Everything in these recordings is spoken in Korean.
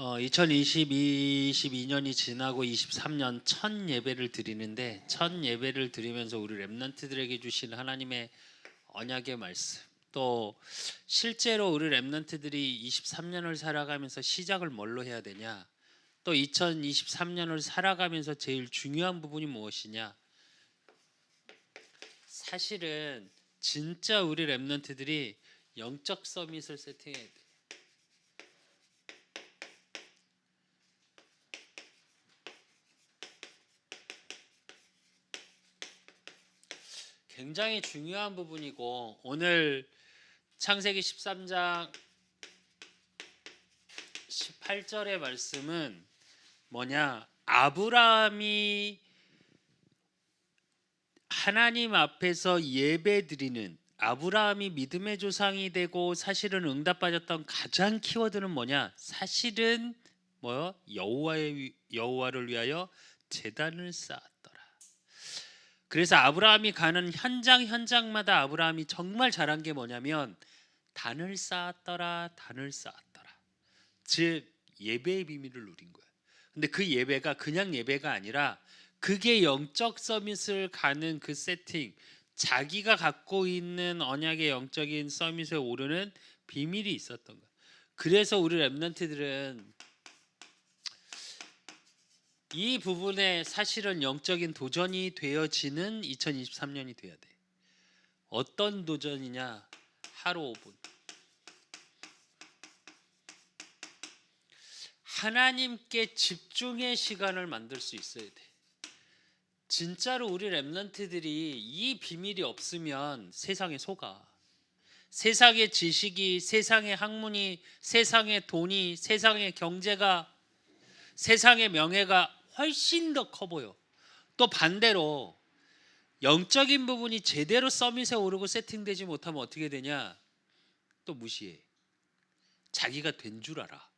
22년이 지나고 23년 첫 예배를 드리는데, 첫 예배를 드리면서 우리 렘넌트들에게 주신 하나님의 언약의 말씀, 또 실제로 우리 렘넌트들이 23년을 살아가면서 시작을 뭘로 해야 되냐, 또 2023년을 살아가면서 제일 중요한 부분이 무엇이냐. 사실은 진짜 우리 렘넌트들이 영적 서밋을 세팅해야 돼. 굉장히 중요한 부분이고, 오늘 창세기 13장 18절의 말씀은 뭐냐? 아브라함이 하나님 앞에서 예배드리는, 아브라함이 믿음의 조상이 되고 사실은 응답받았던 가장 키워드는 뭐냐? 사실은 뭐요? 여호와를 위하여 제단을 쌓았더라. 그래서 아브라함이 가는 현장마다 아브라함이 정말 잘한 게 뭐냐면 단을 쌓았더라, 단을 쌓았더라. 즉 예배의 비밀을 누린 거야. 근데 그 예배가 그냥 예배가 아니라 그게 영적 서밋을 가는 그 세팅, 자기가 갖고 있는 언약의 영적인 서밋에 오르는 비밀이 있었던 거야. 그래서 우리 렘넌트들은 이 부분에 사실은 영적인 도전이 되어지는 2023년이 돼야 돼. 어떤 도전이냐? 하루 5분. 하나님께 집중의 시간을 만들 수 있어야 돼. 진짜로 우리 렘넌트들이 이 비밀이 없으면 세상에 속아. 세상의 지식이, 세상의 학문이, 세상의 돈이, 세상의 경제가, 세상의 명예가 훨씬 더 커 보여. 또 반대로 영적인 부분이 제대로 서밋에 오르고 세팅되지 못하면 어떻게 되냐? 또 무시해. 자기가 된 줄 알아.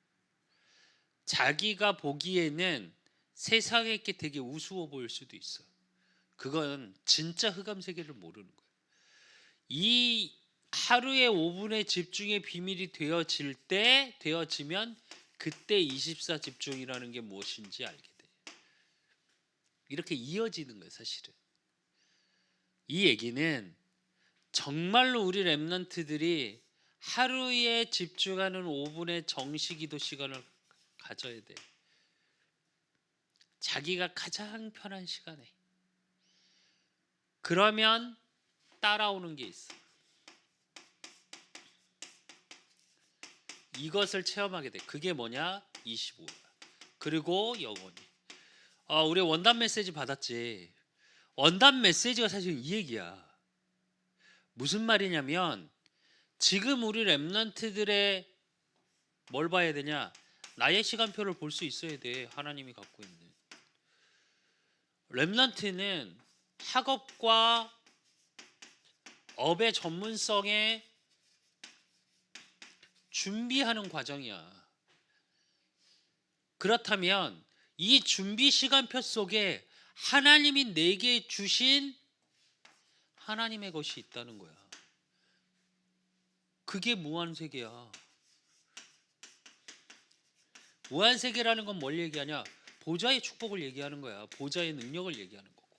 자기가 보기에는 세상에 게 되게 우스워 보일 수도 있어. 그건 진짜 흑암 세계를 모르는 거야. 이 하루에 5분의 집중의 비밀이 되어지면 그때 24 집중이라는 게 무엇인지 알게 돼. 이렇게 이어지는 거예요, 사실은. 이 얘기는 정말로 우리 렘넌트들이 하루에 집중하는 5분의 정시기도 시간을 가져야 돼. 자기가 가장 편한 시간에. 그러면 따라오는 게 있어. 이것을 체험하게 돼. 그게 뭐냐? 25야. 그리고 영원히. 우리 원단 메시지 받았지. 원단 메시지가 사실 이 얘기야. 무슨 말이냐면 지금 우리 렘넌트들의 뭘 봐야 되냐? 나의 시간표를 볼 수 있어야 돼. 하나님이 갖고 있는. 렘넌트는 학업과 업의 전문성에 준비하는 과정이야. 그렇다면 이 준비 시간표 속에 하나님이 내게 주신 하나님의 것이 있다는 거야. 그게 무한세계야. 무한세계라는 건 뭘 얘기하냐? 보좌의 축복을 얘기하는 거야. 보좌의 능력을 얘기하는 거고.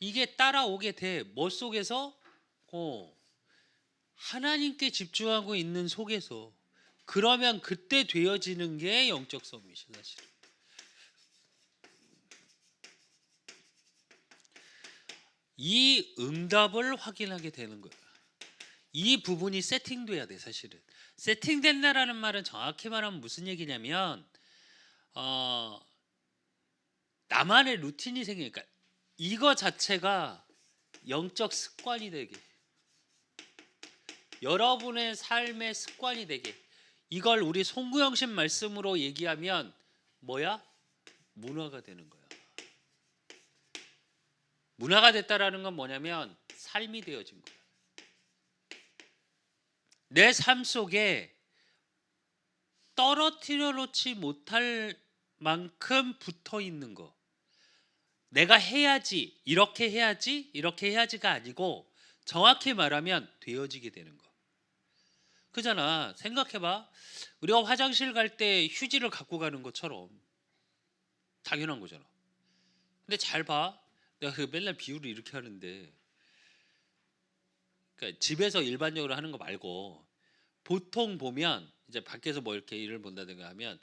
이게 따라오게 돼. 뭐 속에서? 하나님께 집중하고 있는 속에서. 그러면 그때 되어지는 게 영적 서밋이 사실. 이 응답을 확인하게 되는 거야. 이 부분이 세팅돼야 돼, 사실은. 세팅된다라는 말은 정확히 말하면 무슨 얘기냐면 나만의 루틴이 생기니까 이거 자체가 영적 습관이 되게, 여러분의 삶의 습관이 되게. 이걸 우리 송구영신 말씀으로 얘기하면 뭐야? 문화가 되는 거야. 문화가 됐다라는 건 뭐냐면 삶이 되어진 거야. 내 삶 속에 떨어뜨려 놓지 못할 만큼 붙어 있는 거. 내가 해야지, 이렇게 해야지, 이렇게 해야지가 아니고 정확히 말하면 되어지게 되는 거. 그잖아. 생각해봐. 우리가 화장실 갈 때 휴지를 갖고 가는 것처럼 당연한 거잖아. 근데 잘 봐. 내가 그 맨날 비유를 이렇게 하는데, 그러니까 집에서 일반적으로 하는 거 말고 보통 보면 이제 밖에서 뭐 이렇게 일을 본다든가 하면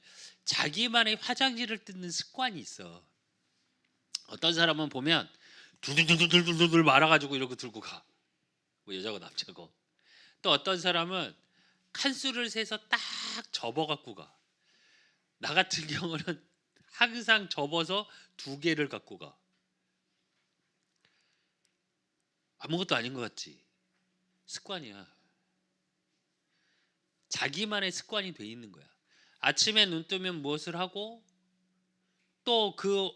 자기만의 화장지를 뜯는 습관이 있어. 어떤 사람은 보면 둘둘둘둘둘둘 말아가지고 이러고 들고 가. 뭐 여자고 남자고. 또 어떤 사람은 칸수를 세서 딱 접어갖고 가. 나 같은 경우는 항상 접어서 2개를 갖고 가. 아무것도 아닌 것 같지. 습관이야. 자기만의 습관이 돼 있는 거야. 아침에 눈 뜨면 무엇을 하고 또 그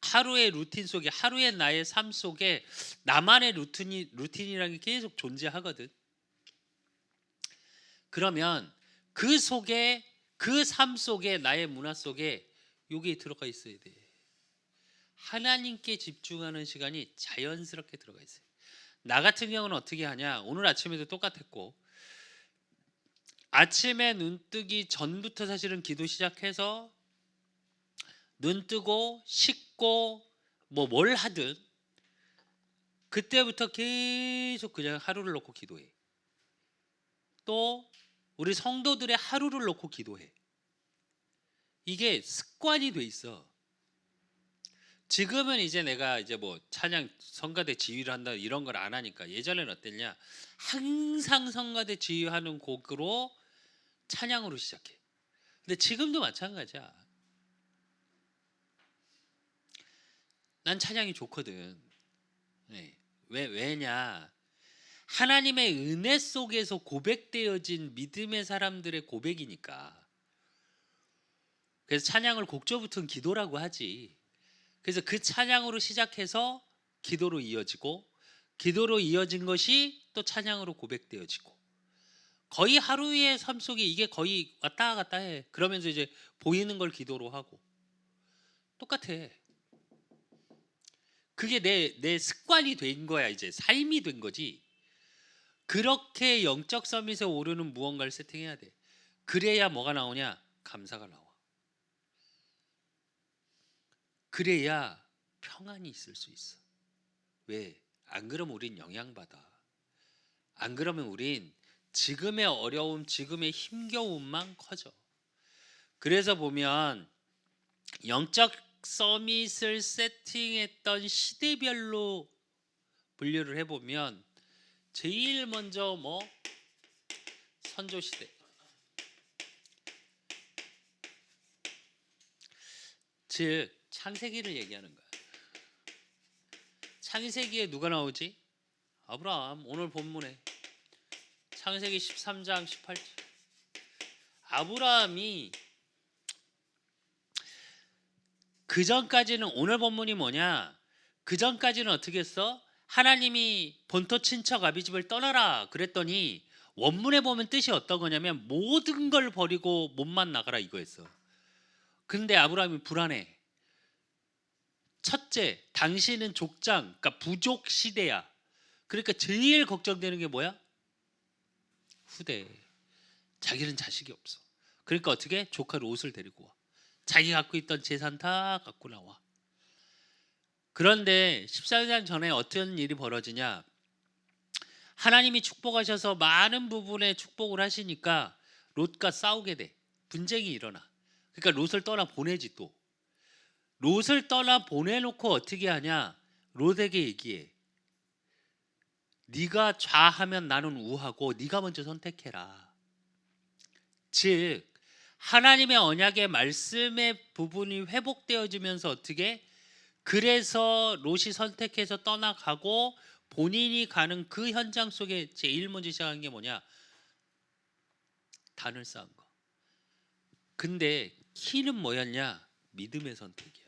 하루의 루틴 속에, 하루의 나의 삶 속에 나만의 루틴이라는 게 계속 존재하거든. 그러면 그 속에, 그 삶 속에, 나의 문화 속에 여기 들어가 있어야 돼. 하나님께 집중하는 시간이 자연스럽게 들어가 있어요. 나 같은 경우는 어떻게 하냐? 오늘 아침에도 똑같았고, 아침에 눈 뜨기 전부터 사실은 기도 시작해서 눈 뜨고 씻고 뭐 뭘 하든 그때부터 계속 그냥 하루를 놓고 기도해. 또 우리 성도들의 하루를 놓고 기도해. 이게 습관이 돼 있어. 지금은 이제 내가 이제 뭐 찬양 성가대 지휘를 한다 이런 걸 안 하니까. 예전에는 어땠냐? 항상 성가대 지휘하는 곡으로 찬양으로 시작해. 근데 지금도 마찬가지야. 난 찬양이 좋거든. 네. 왜냐? 하나님의 은혜 속에서 고백되어진 믿음의 사람들의 고백이니까. 그래서 찬양을 곡조부터는 기도라고 하지. 그래서 그 찬양으로 시작해서 기도로 이어지고, 기도로 이어진 것이 또 찬양으로 고백되어지고, 거의 하루의 삶 속에 이게 거의 왔다 갔다 해. 그러면서 이제 보이는 걸 기도로 하고 똑같아. 그게 내 습관이 된 거야. 이제 삶이 된 거지. 그렇게 영적 서밋에 오르는 무언가를 세팅해야 돼. 그래야 뭐가 나오냐? 감사가 나와. 그래야 평안이 있을 수 있어. 왜? 안 그러면 우린 영향받아. 안 그러면 우린 지금의 어려움, 지금의 힘겨움만 커져. 그래서 보면 영적 서밋을 세팅했던 시대별로 분류를 해보면 제일 먼저 뭐 선조 시대, 즉 창세기를 얘기하는 거야. 창세기에 누가 나오지? 아브라함. 오늘 본문에 창세기 13장 18절. 아브라함이 그 전까지는, 오늘 본문이 뭐냐? 그 전까지는 어떻게 했어? 하나님이 본토 친척 아비 집을 떠나라 그랬더니 원문에 보면 뜻이 어떤 거냐면 모든 걸 버리고 몸만 나가라 이거였어. 근데 아브라함이 불안해. 첫째, 당신은 족장, 그러니까 부족 시대야. 그러니까 제일 걱정되는 게 뭐야? 후대. 자기는 자식이 없어. 그러니까 어떻게? 조카를 옷을 데리고 와. 자기 갖고 있던 재산 다 갖고 나와. 그런데 14년 전에 어떤 일이 벌어지냐? 하나님이 축복하셔서 많은 부분에 축복을 하시니까 롯과 싸우게 돼. 분쟁이 일어나. 그러니까 롯을 떠나 보내지 또. 롯을 떠나 보내놓고 어떻게 하냐? 롯에게 얘기해. 네가 좌하면 나는 우하고 네가 먼저 선택해라. 즉 하나님의 언약의 말씀의 부분이 회복되어지면서 어떻게? 그래서 롯이 선택해서 떠나가고 본인이 가는 그 현장 속에 제일 먼저 시작한 게 뭐냐? 단을 쌓은 거. 근데 키는 뭐였냐? 믿음의 선택이야.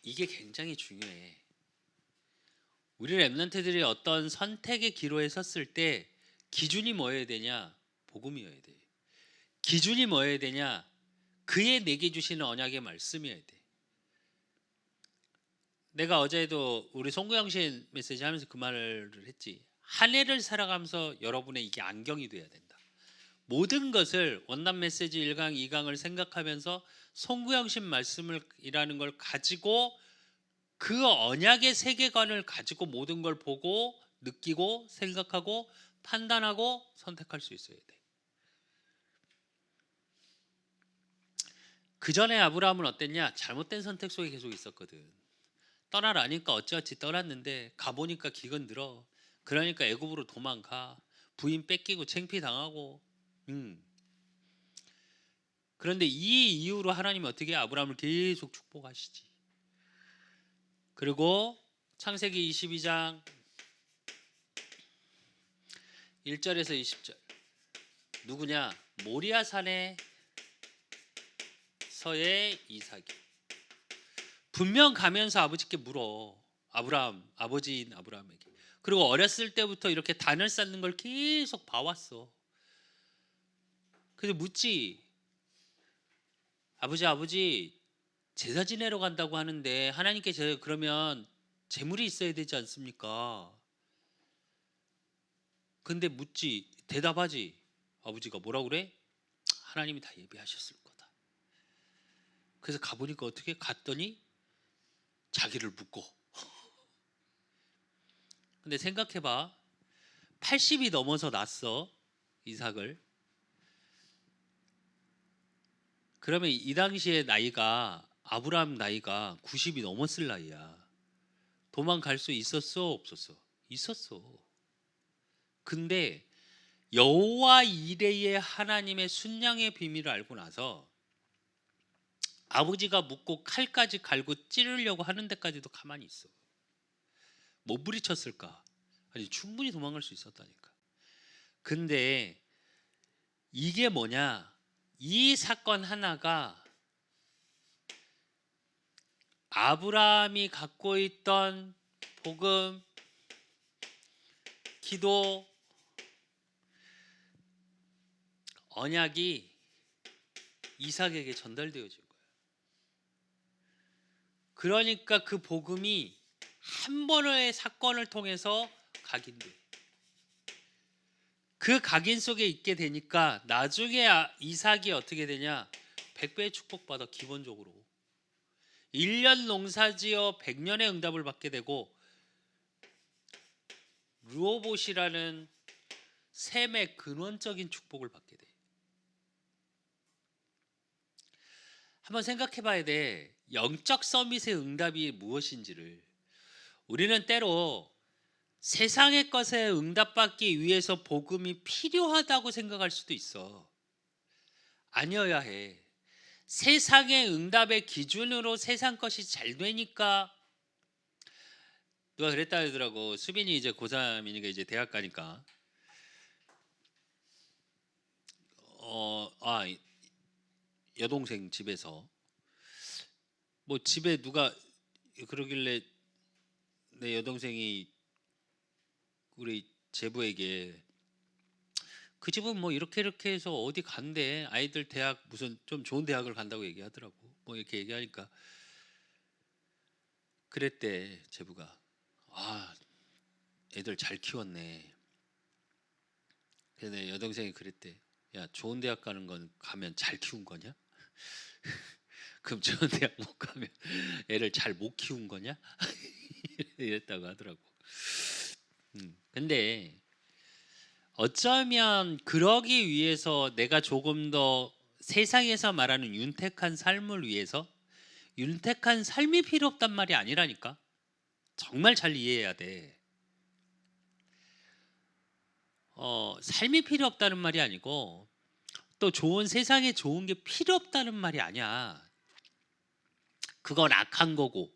이게 굉장히 중요해. 우리 랩런트들이 어떤 선택의 기로에 섰을 때 기준이 뭐여야 되냐? 복음이어야 돼. 기준이 뭐여야 되냐? 그의 내게 주시는 언약의 말씀이어야 돼. 내가 어제도 우리 송구영신 메시지 하면서 그 말을 했지. 한 해를 살아가면서 여러분의 이게 안경이 돼야 된다. 모든 것을 원단 메시지 1강, 2강을 생각하면서 송구영신 말씀이라는 걸 가지고 그 언약의 세계관을 가지고 모든 걸 보고 느끼고 생각하고 판단하고 선택할 수 있어야 돼. 그 전에 아브라함은 어땠냐? 잘못된 선택 속에 계속 있었거든. 떠나라니까 어찌어찌 떠났는데 가보니까 기근 들어. 그러니까 애굽으로 도망가. 부인 뺏기고 창피당하고. 그런데 이 이후로 하나님이 어떻게 아브라함을 계속 축복하시지. 그리고 창세기 22장 1절에서 20절 누구냐? 모리아산에 서의 이삭이. 분명 가면서 아버지께 물어. 아브라함, 아버지인 아브라함에게. 그리고 어렸을 때부터 이렇게 단을 쌓는 걸 계속 봐왔어. 그래서 묻지. 아버지 제사 지내러 간다고 하는데 하나님께 그러면 재물이 있어야 되지 않습니까? 근데 묻지. 대답하지. 아버지가 뭐라 그래? 하나님이 다 예비하셨을 거다. 그래서 가보니까 어떻게? 갔더니 자기를 묻고. 근데 생각해봐. 80이 넘어서 낳았어. 이삭을. 그러면 이 당시의 나이가 아브라함 나이가 90이 넘었을 나이야. 도망갈 수 있었어? 없었어? 있었어. 근데 여호와 이레의 하나님의 순양의 비밀을 알고 나서 아버지가 묻고 칼까지 갈고 찌르려고 하는 데까지도 가만히 있어. 못 부리쳤을까? 아니 충분히 도망갈 수 있었다니까. 근데 이게 뭐냐? 이 사건 하나가 아브라함이 갖고 있던 복음, 기도, 언약이 이삭에게 전달되어진 거예요. 그러니까 그 복음이 한 번의 사건을 통해서 각인돼. 그 각인 속에 있게 되니까 나중에 이삭이 어떻게 되냐? 100배의 축복받아. 기본적으로 1년 농사지어 100년의 응답을 받게 되고 르호봇이라는 셈의 근원적인 축복을 받게 돼. 한번 생각해 봐야 돼. 영적 서밋의 응답이 무엇인지를. 우리는 때로 세상의 것에 응답받기 위해서 복음이 필요하다고 생각할 수도 있어. 아니어야 해. 세상의 응답의 기준으로 세상 것이 잘 되니까. 누가 그랬다 하더라고. 수빈이 이제 고3이니까 이제 대학 가니까 여동생 집에서 뭐 집에 누가 그러길래 내 여동생이 우리 제부에게 그 집은 뭐 이렇게 해서 어디 간대. 아이들 대학 무슨 좀 좋은 대학을 간다고 얘기하더라고. 뭐 이렇게 얘기하니까 그랬대. 제부가 애들 잘 키웠네. 그래서 내 여동생이 그랬대. 야, 좋은 대학 가는 건 가면 잘 키운 거냐? 그럼 좋은 대학 못 가면 애를 잘 못 키운 거냐? 이랬다고 하더라고. 근데 어쩌면 그러기 위해서 내가 조금 더 세상에서 말하는 윤택한 삶을 위해서 윤택한 삶이 필요 없단 말이 아니라니까. 정말 잘 이해해야 돼. 삶이 필요 없다는 말이 아니고 또 좋은 세상에 좋은 게 필요 없다는 말이 아니야. 그건 악한 거고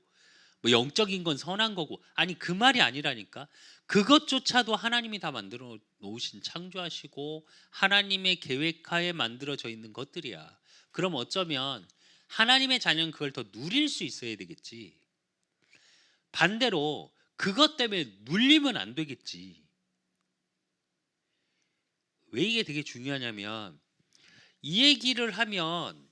뭐 영적인 건 선한 거고. 아니 그 말이 아니라니까. 그것조차도 하나님이 다 만들어 놓으신 창조하시고 하나님의 계획하에 만들어져 있는 것들이야. 그럼 어쩌면 하나님의 자녀는 그걸 더 누릴 수 있어야 되겠지. 반대로 그것 때문에 눌리면 안 되겠지. 왜 이게 되게 중요하냐면 이 얘기를 하면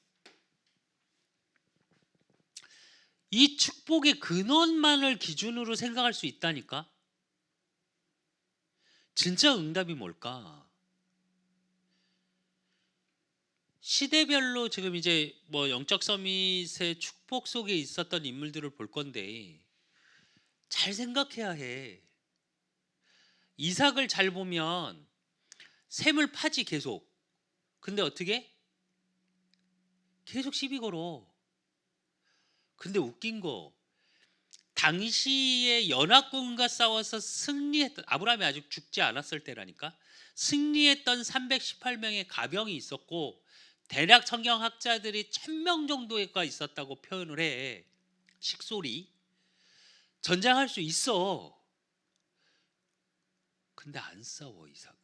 이 축복의 근원만을 기준으로 생각할 수 있다니까. 진짜 응답이 뭘까? 시대별로 지금 이제 뭐 영적 서밋의 축복 속에 있었던 인물들을 볼 건데 잘 생각해야 해. 이삭을 잘 보면 셈을 파지 계속. 근데 어떻게? 계속 시비 걸어. 근데 웃긴 거 당시에 연합군과 싸워서 승리했던 아브라함이 아직 죽지 않았을 때라니까. 승리했던 318명의 가병이 있었고 대략 성경학자들이 1000명 정도가 있었다고 표현을 해. 식솔이 전쟁할 수 있어. 근데 안 싸워 이삭은.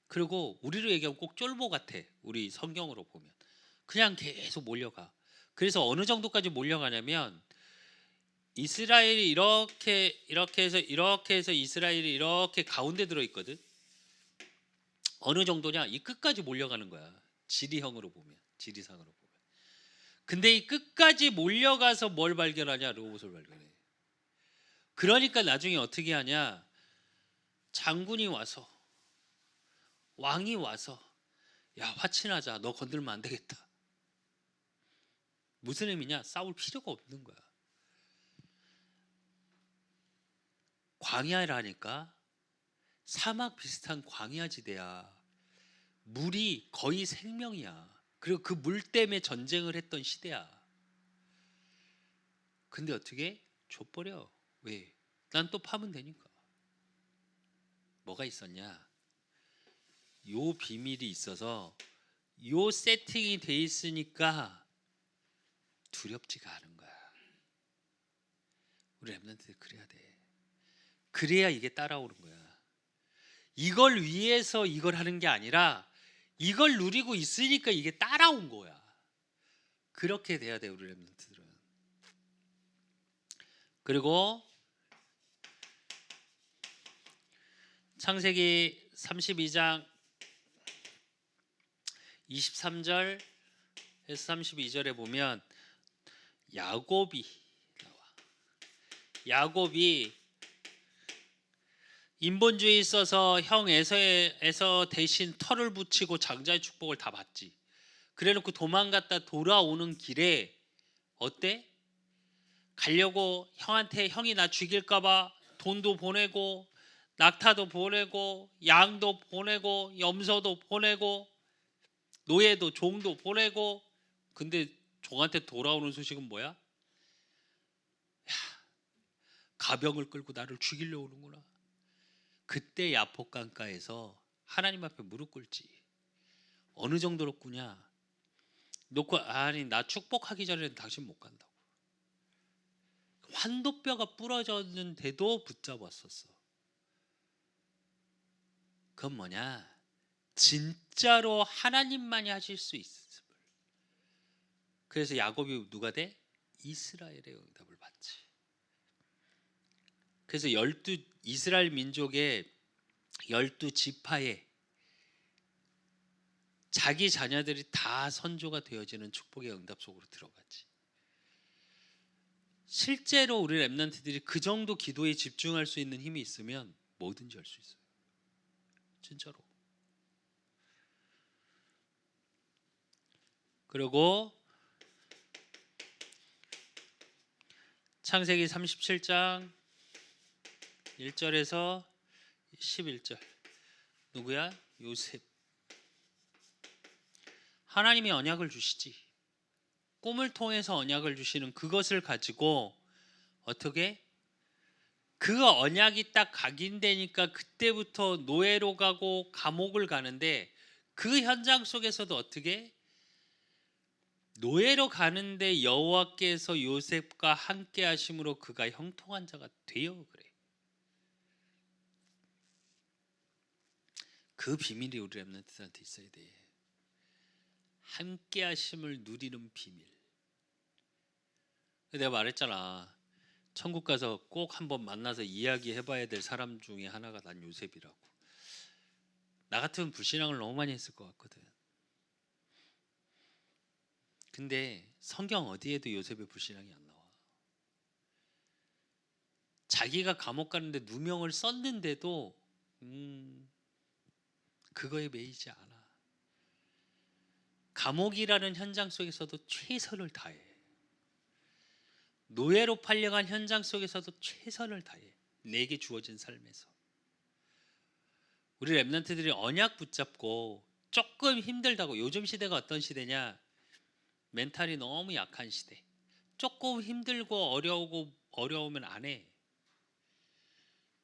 그리고 우리로 얘기하면 꼭 쫄보 같아. 우리 성경으로 보면 그냥 계속 몰려가. 그래서 어느 정도까지 몰려가냐면 이스라엘이 이렇게 해서 이스라엘이 이렇게 가운데 들어 있거든. 어느 정도냐? 이 끝까지 몰려가는 거야. 지리형으로 보면, 지리상으로 보면. 근데 이 끝까지 몰려가서 뭘 발견하냐? 르호봇을 발견해. 그러니까 나중에 어떻게 하냐? 장군이 와서, 왕이 와서, 야 화친하자. 너 건들면 안 되겠다. 무슨 의미냐? 싸울 필요가 없는 거야. 광야라니까. 사막 비슷한 광야 지대야. 물이 거의 생명이야. 그리고 그 물 때문에 전쟁을 했던 시대야. 근데 어떻게? 줘버려. 왜? 난 또 파면 되니까. 뭐가 있었냐? 요 비밀이 있어서 요 세팅이 돼 있으니까 두렵지가 않은 거야. 우리 랩런트들 그래야 돼. 그래야 이게 따라오는 거야. 이걸 위해서 이걸 하는 게 아니라 이걸 누리고 있으니까 이게 따라온 거야. 그렇게 돼야 돼 우리 랩런트들은. 그리고 창세기 32장 23절에서 32절에 보면 야곱이 나와. 야곱이 인본주의 있어서 형 에서 대신 털을 붙이고 장자의 축복을 다 받지. 그래놓고 도망갔다 돌아오는 길에 어때? 가려고 형한테 형이 나 죽일까봐 돈도 보내고 낙타도 보내고 양도 보내고 염소도 보내고 노예도 종도 보내고. 근데 종한테 돌아오는 소식은 뭐야? 야, 가병을 끌고 나를 죽이려고 오는구나. 그때 야복강가에서 하나님 앞에 무릎 꿇지. 어느 정도로 꾸냐? 놓고 아니 나 축복하기 전에는 당신 못 간다고. 환도뼈가 부러졌는데도 붙잡았었어. 그건 뭐냐? 진짜로 하나님만이 하실 수 있음을. 그래서 야곱이 누가 돼? 이스라엘의 응답을 받지. 그래서 이스라엘 민족의 12지파에 자기 자녀들이 다 선조가 되어지는 축복의 응답 속으로 들어가지. 실제로 우리 랩런트들이 그 정도 기도에 집중할 수 있는 힘이 있으면 뭐든지 할 수 있어요. 진짜로. 그리고 창세기 37장 1절에서 11절 누구야? 요셉. 하나님이 언약을 주시지. 꿈을 통해서 언약을 주시는 그것을 가지고 어떻게? 그 언약이 딱 각인되니까 그때부터 노예로 가고 감옥을 가는데 그 현장 속에서도 어떻게? 노예로 가는데 여호와께서 요셉과 함께 하심으로 그가 형통한 자가 되어 그래. 그 비밀이 우리 랩런트들한테 있어야 돼. 함께 하심을 누리는 비밀. 내가 말했잖아. 천국 가서 꼭 한번 만나서 이야기해봐야 될 사람 중에 하나가 난 요셉이라고. 나 같으면 불신앙을 너무 많이 했을 것 같거든. 근데 성경 어디에도 요셉의 불신앙이 안 나와. 자기가 감옥 가는데 누명을 썼는데도 그거에 매이지 않아. 감옥이라는 현장 속에서도 최선을 다해. 노예로 팔려간 현장 속에서도 최선을 다해. 내게 주어진 삶에서. 우리 랩런트들이 언약 붙잡고 조금 힘들다고. 요즘 시대가 어떤 시대냐? 멘탈이 너무 약한 시대. 조금 힘들고 어려우면 안 해.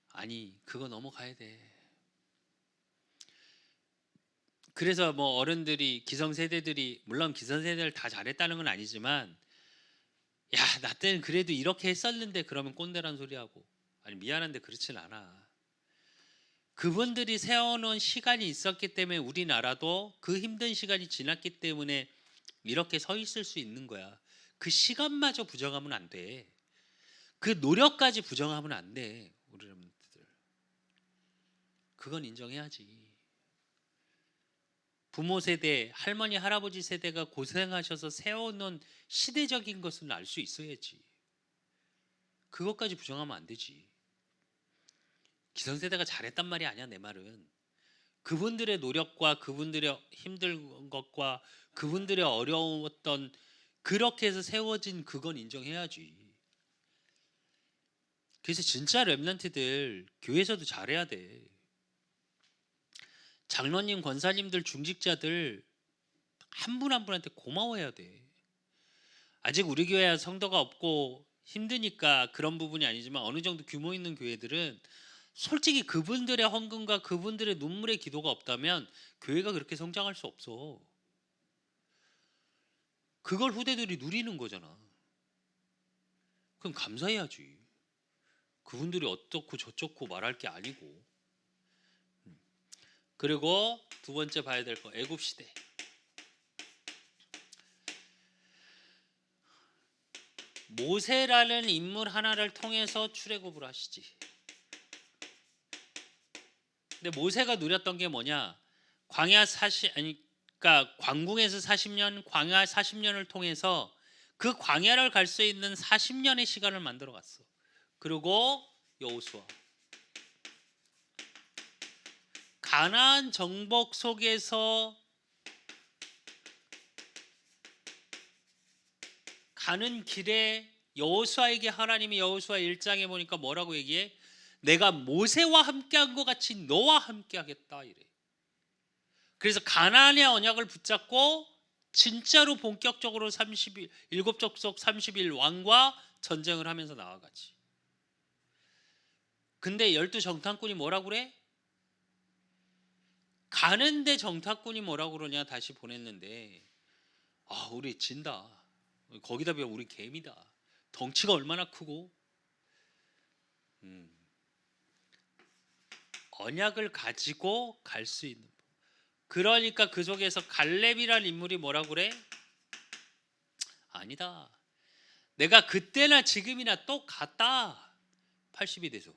아니, 그거 넘어가야 돼. 그래서 뭐 어른들이, 기성세대들이, 물론 기성세대를 다 잘했다는 건 아니지만, 야, 나 때는 그래도 이렇게 했었는데, 그러면 꼰대란 소리하고. 아니, 미안한데 그렇진 않아. 그분들이 세워놓은 시간이 있었기 때문에 우리나라도 그 힘든 시간이 지났기 때문에 이렇게 서 있을 수 있는 거야. 그 시간마저 부정하면 안 돼. 그 노력까지 부정하면 안 돼. 우리 여러분들. 그건 인정해야지. 부모 세대, 할머니, 할아버지 세대가 고생하셔서 세워놓은 시대적인 것은 알 수 있어야지. 그것까지 부정하면 안 되지. 기성세대가 잘했단 말이 아니야, 내 말은. 그분들의 노력과 그분들의 힘든 것과 그분들의 어려웠던, 그렇게 해서 세워진 그건 인정해야지. 그래서 진짜 랩런트들 교회에서도 잘해야 돼. 장로님, 권사님들, 중직자들 한 분 한 분한테 고마워해야 돼. 아직 우리 교회야 성도가 없고 힘드니까 그런 부분이 아니지만, 어느 정도 규모 있는 교회들은 솔직히 그분들의 헌금과 그분들의 눈물의 기도가 없다면 교회가 그렇게 성장할 수 없어. 그걸 후대들이 누리는 거잖아. 그럼 감사해야지. 그분들이 어떻고 저쩌고 말할 게 아니고. 그리고 두 번째 봐야 될 거, 애굽 시대. 모세라는 인물 하나를 통해서 출애굽을 하시지. 근데 모세가 누렸던 게 뭐냐? 그러니까 광궁에서 40년, 광야 40년을 통해서 그 광야를 갈 수 있는 40년의 시간을 만들어 갔어. 그리고 여호수아, 가나안 정복 속에서 가는 길에 여호수아에게 하나님이 여호수아 1장에 보니까 뭐라고 얘기해? 내가 모세와 함께한 것 같이 너와 함께하겠다 이래. 그래서 가나안의 언약을 붙잡고 진짜로 본격적으로 30일, 일곱 족속 30일 왕과 전쟁을 하면서 나아가지. 근데 12 정탐꾼이 뭐라고 그래? 가는데 정탐꾼이 뭐라고 그러냐? 다시 보냈는데, 아, 우리 진다. 거기다 비하면 우리 개미다. 덩치가 얼마나 크고. 언약을 가지고 갈 수 있는. 그러니까 그 속에서 갈렙이라는 인물이 뭐라고 그래? 아니다. 내가 그때나 지금이나 똑같다. 80이 돼서.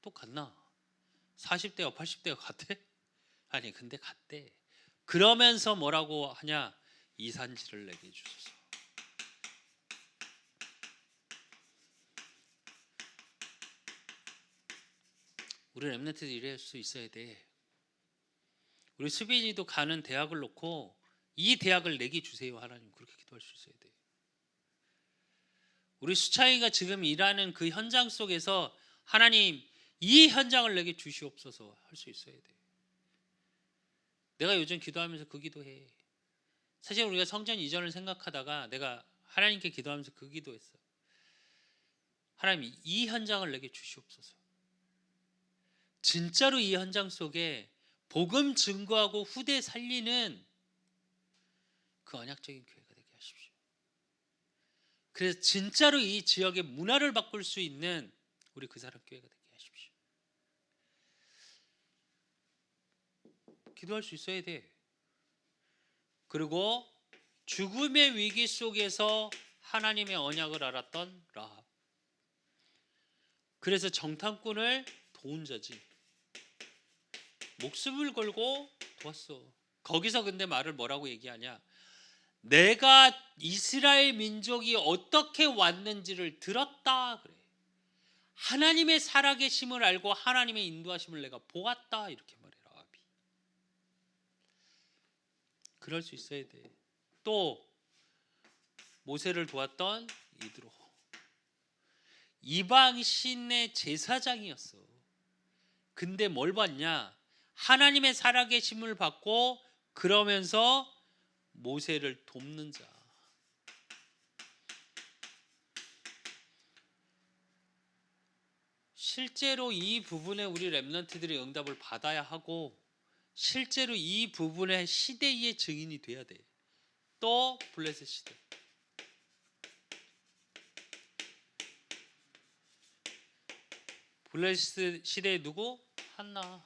똑같나? 40대와 80대가 같대? 아니, 근데 같대. 그러면서 뭐라고 하냐? 이 산지를 내게 주소서. 우리 랩런트도 이럴 수 있어야 돼. 우리 수빈이도 가는 대학을 놓고 이 대학을 내게 주세요 하나님, 그렇게 기도할 수 있어야 돼. 우리 수창이가 지금 일하는 그 현장 속에서 하나님 이 현장을 내게 주시옵소서 할 수 있어야 돼. 내가 요즘 기도하면서 그 기도해. 사실 우리가 성전 이전을 생각하다가 내가 하나님께 기도하면서 그 기도했어. 하나님 이 현장을 내게 주시옵소서. 진짜로 이 현장 속에 복음 증거하고 후대 살리는 그 언약적인 교회가 되게 하십시오. 그래서 진짜로 이 지역의 문화를 바꿀 수 있는 우리 그 사람 교회가 되게 하십시오. 기도할 수 있어야 돼. 그리고 죽음의 위기 속에서 하나님의 언약을 알았던 라합. 그래서 정탐꾼을 도운 자지. 목숨을 걸고 도왔어. 거기서 근데 말을 뭐라고 얘기하냐? 내가 이스라엘 민족이 어떻게 왔는지를 들었다 그래. 하나님의 살아계심을 알고 하나님의 인도하심을 내가 보았다 이렇게 말해 라합이. 그럴 수 있어야 돼. 또 모세를 도왔던 이드로 이방 신의 제사장이었어. 근데 뭘 봤냐? 하나님의 살아계심을 받고 그러면서 모세를 돕는 자. 실제로 이 부분에 우리 렘넌트들이 응답을 받아야 하고 실제로 이 부분의 시대의 증인이 돼야 돼. 또 블레셋 시대. 블레셋 시대에 누구? 한나.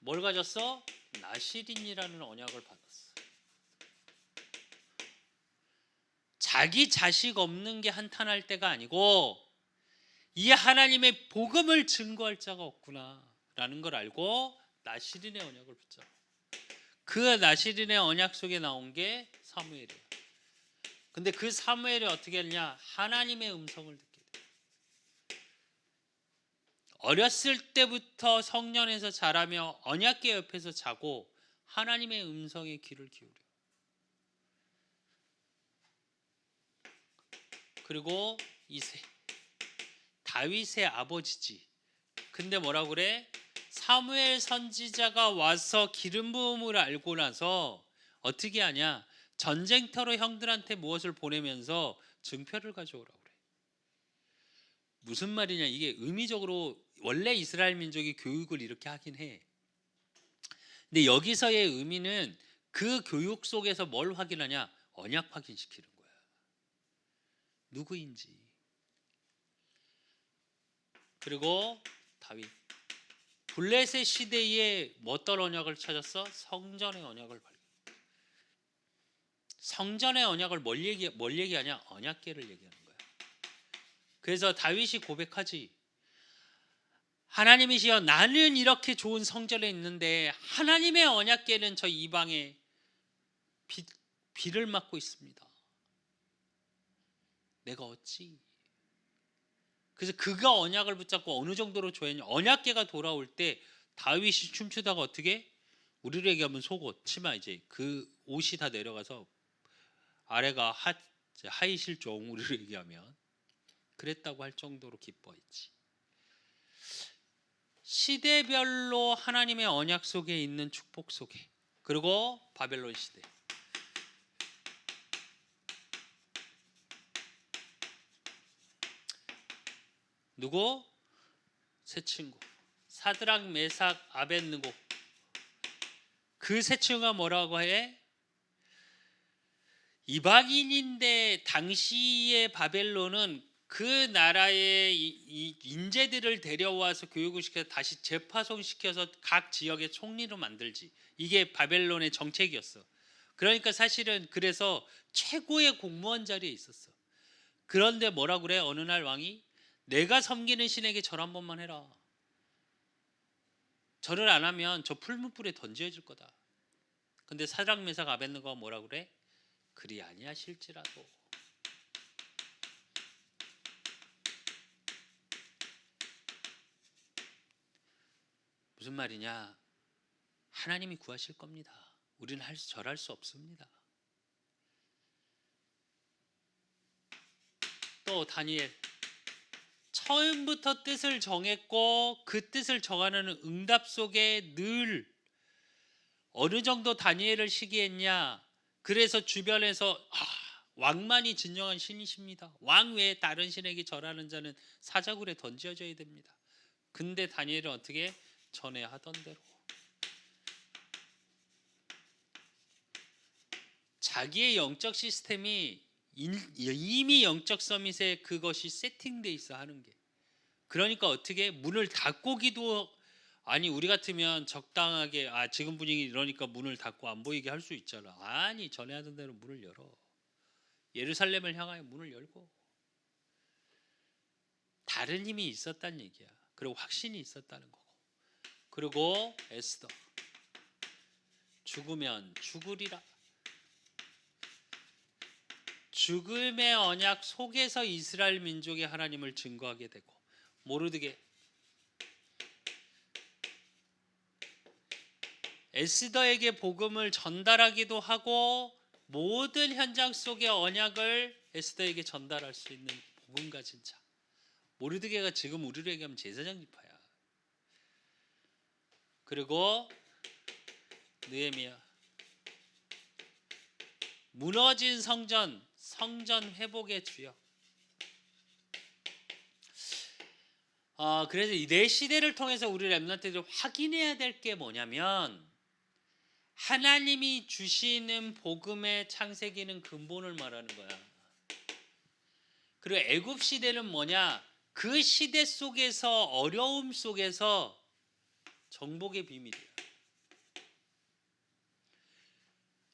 뭘 가졌어? 나시린이라는 언약을 받았어. 자기 자식 없는 게 한탄할 때가 아니고 이 하나님의 복음을 증거할 자가 없구나라는 걸 알고 나시린의 언약을 붙잡아. 그 나시린의 언약 속에 나온 게 사무엘이야. 근데 그 사무엘이 어떻게 했냐? 하나님의 음성을 듣게 돼. 어렸을 때부터 성년에서 자라며 언약궤 옆에서 자고 하나님의 음성에 귀를 기울여. 그리고 이세 다윗의 아버지지. 근데 뭐라고 그래? 사무엘 선지자가 와서 기름 부음을 알고 나서 어떻게 하냐? 전쟁터로 형들한테 무엇을 보내면서 증표를 가져오라고 그래. 무슨 말이냐? 이게 의미적으로 원래 이스라엘 민족이 교육을 이렇게 하긴 해. 근데 여기서의 의미는 그 교육 속에서 뭘 확인하냐? 언약 확인시키는 거야. 누구인지. 그리고 다윗. 블레셋 시대에 어떤 언약을 찾았어? 성전의 언약을 발견. 성전의 언약을 뭘 얘기하냐? 언약궤를 얘기하는 거야. 그래서 다윗이 고백하지. 하나님이시여 나는 이렇게 좋은 성전에 있는데 하나님의 언약궤는 저 이방에 비를 맞고 있습니다. 내가 어찌? 그래서 그가 언약을 붙잡고 어느 정도로 좋아했냐? 언약궤가 돌아올 때 다윗이 춤추다가 어떻게? 우리를 얘기하면 속옷, 치마 이제 그 옷이 다 내려가서 아래가 하이실종 우리를 얘기하면 그랬다고 할 정도로 기뻐했지. 시대별로 하나님의 언약 속에 있는 축복 속에. 그리고 바벨론 시대. 누구? 세 친구. 사드락, 메삭, 아벳느고. 그 세 친구가 뭐라고 해? 이방인인데 당시의 바벨론은 그 나라의 인재들을 데려와서 교육을 시켜서 다시 재파송시켜서 각 지역의 총리로 만들지. 이게 바벨론의 정책이었어. 그러니까 사실은 그래서 최고의 공무원 자리에 있었어. 그런데 뭐라고 그래? 어느 날 왕이 내가 섬기는 신에게 절 한 번만 해라. 절을 안 하면 저 풀무불에 던져질 거다. 근데 사드락 메삭 아벳느고가 뭐라고 그래? 그리 아니하실지라도. 무슨 말이냐? 하나님이 구하실 겁니다. 우리는 절할 수 없습니다. 또 다니엘 처음부터 뜻을 정했고 그 뜻을 정하는 응답 속에 늘 어느 정도 다니엘을 시기했냐? 그래서 주변에서 왕만이 진정한 신이십니다. 왕 외에 다른 신에게 절하는 자는 사자굴에 던져져야 됩니다. 근데 다니엘은 어떻게? 전에 하던 대로 자기의 영적 시스템이 이미 영적 서밋에 그것이 세팅돼 있어 하는 게. 그러니까 어떻게 문을 닫고 기도 아니 우리 같으면 적당하게 지금 분위기 이러니까 문을 닫고 안 보이게 할 수 있잖아. 아니 전에 하던 대로 문을 열어. 예루살렘을 향하여 문을 열고 다른 힘이 있었다는 얘기야. 그리고 확신이 있었다는 거고. 그리고 에스더 죽으면 죽으리라. 죽음의 언약 속에서 이스라엘 민족이 하나님을 증거하게 되고, 모르드게 에스더에게 복음을 전달하기도 하고 모든 현장 속의 언약을 에스더에게 전달할 수 있는 복음 가진 자. 모르드게가 지금 우리로 얘기하면 제사장 지파야. 그리고 느헤미야, 무너진 성전 회복의 주역. 그래서 이 네 시대를 통해서 우리 렘넌트들이 확인해야 될 게 뭐냐면, 하나님이 주시는 복음의 창세기는 근본을 말하는 거야. 그리고 애굽 시대는 뭐냐? 그 시대 속에서, 어려움 속에서 정복의 비밀이야.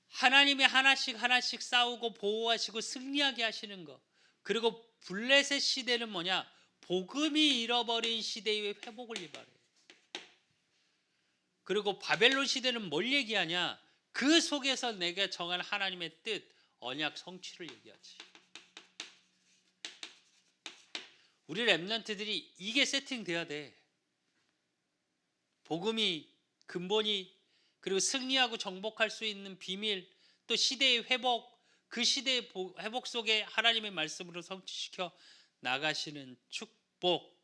하나님이 하나씩 싸우고 보호하시고 승리하게 하시는 거. 그리고 블레셋 시대는 뭐냐? 복음이 잃어버린 시대의 회복을 말해. 그리고 바벨론 시대는 뭘 얘기하냐? 그 속에서 내가 정한 하나님의 뜻, 언약 성취를 얘기하지. 우리 렘넌트들이 이게 세팅돼야 돼. 복음이, 근본이, 그리고 승리하고 정복할 수 있는 비밀, 또 시대의 회복, 그 시대의 회복 속에 하나님의 말씀으로 성취시켜 나가시는 축복.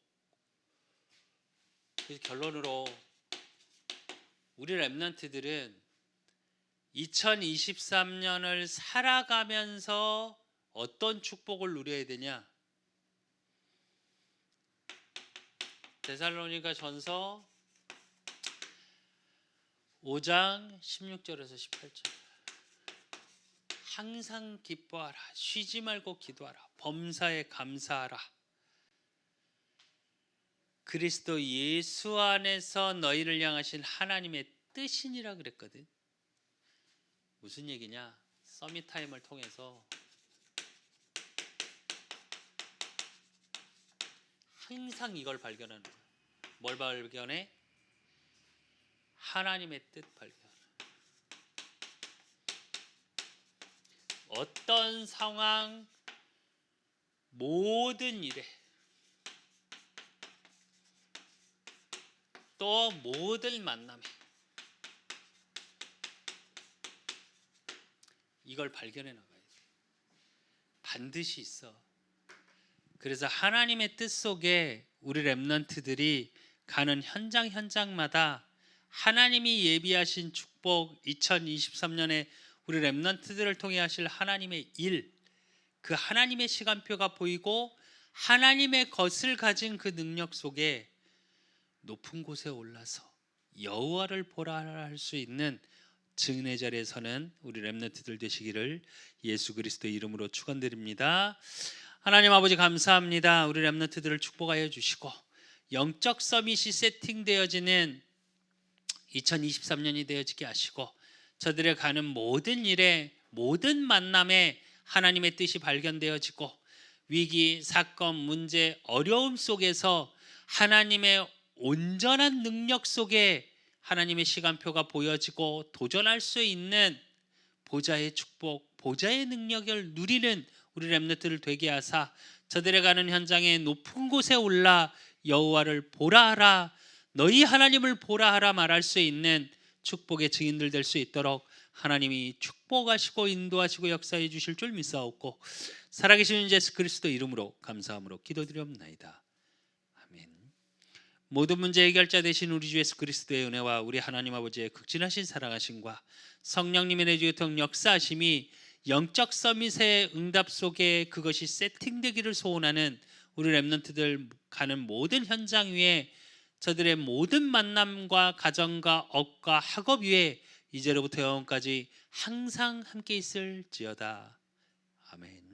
그래서 결론으로 우리 렘넌트들은 2023년을 살아가면서 어떤 축복을 누려야 되냐? 데살로니가 전서 5장 16절에서 18절. 항상 기뻐하라. 쉬지 말고 기도하라. 범사에 감사하라. 그리스도 예수 안에서 너희를 향하신 하나님의 뜻이니라 그랬거든. 무슨 얘기냐? 서밋 타임을 통해서 항상 이걸 발견하는 거야. 뭘 발견해? 하나님의 뜻 발견. 어떤 상황, 모든 일에, 또 모든 만남에 이걸 발견해 나가야 돼. 반드시 있어. 그래서 하나님의 뜻 속에 우리 렘넌트들이 가는 현장마다 하나님이 예비하신 축복, 2023년에 우리 렘넌트들을 통해 하실 하나님의 일, 그 하나님의 시간표가 보이고 하나님의 것을 가진 그 능력 속에 높은 곳에 올라서 여호와를 보라 할 수 있는 증인의 자리에 서는 우리 렘넌트들 되시기를 예수 그리스도의 이름으로 축원드립니다. 하나님 아버지 감사합니다. 우리 렘넌트들을 축복하여 주시고 영적 서밋이 세팅되어지는 2023년이 되어지게 하시고, 저들의 가는 모든 일에, 모든 만남에 하나님의 뜻이 발견되어지고, 위기, 사건, 문제, 어려움 속에서 하나님의 온전한 능력 속에 하나님의 시간표가 보여지고 도전할 수 있는 보좌의 축복, 보좌의 능력을 누리는 우리 렘넌트를 되게 하사, 저들의 가는 현장에 높은 곳에 올라 여호와를 보라 하라, 너희 하나님을 보라 하라 말할 수 있는 축복의 증인들 될 수 있도록 하나님이 축복하시고 인도하시고 역사해 주실 줄 믿사옵고, 살아계신 예수 그리스도 이름으로 감사함으로 기도드리옵나이다. 아멘. 모든 문제 해결자 되신 우리 주 예수 그리스도의 은혜와 우리 하나님 아버지의 극진하신 사랑하심과 성령님의 내주교통 역사하심이 영적 서밋의 응답 속에 그것이 세팅되기를 소원하는 우리 렘넌트들 가는 모든 현장 위에, 저들의 모든 만남과 가정과 업과 학업 위에 이제로부터 영원까지 항상 함께 있을지어다. 아멘.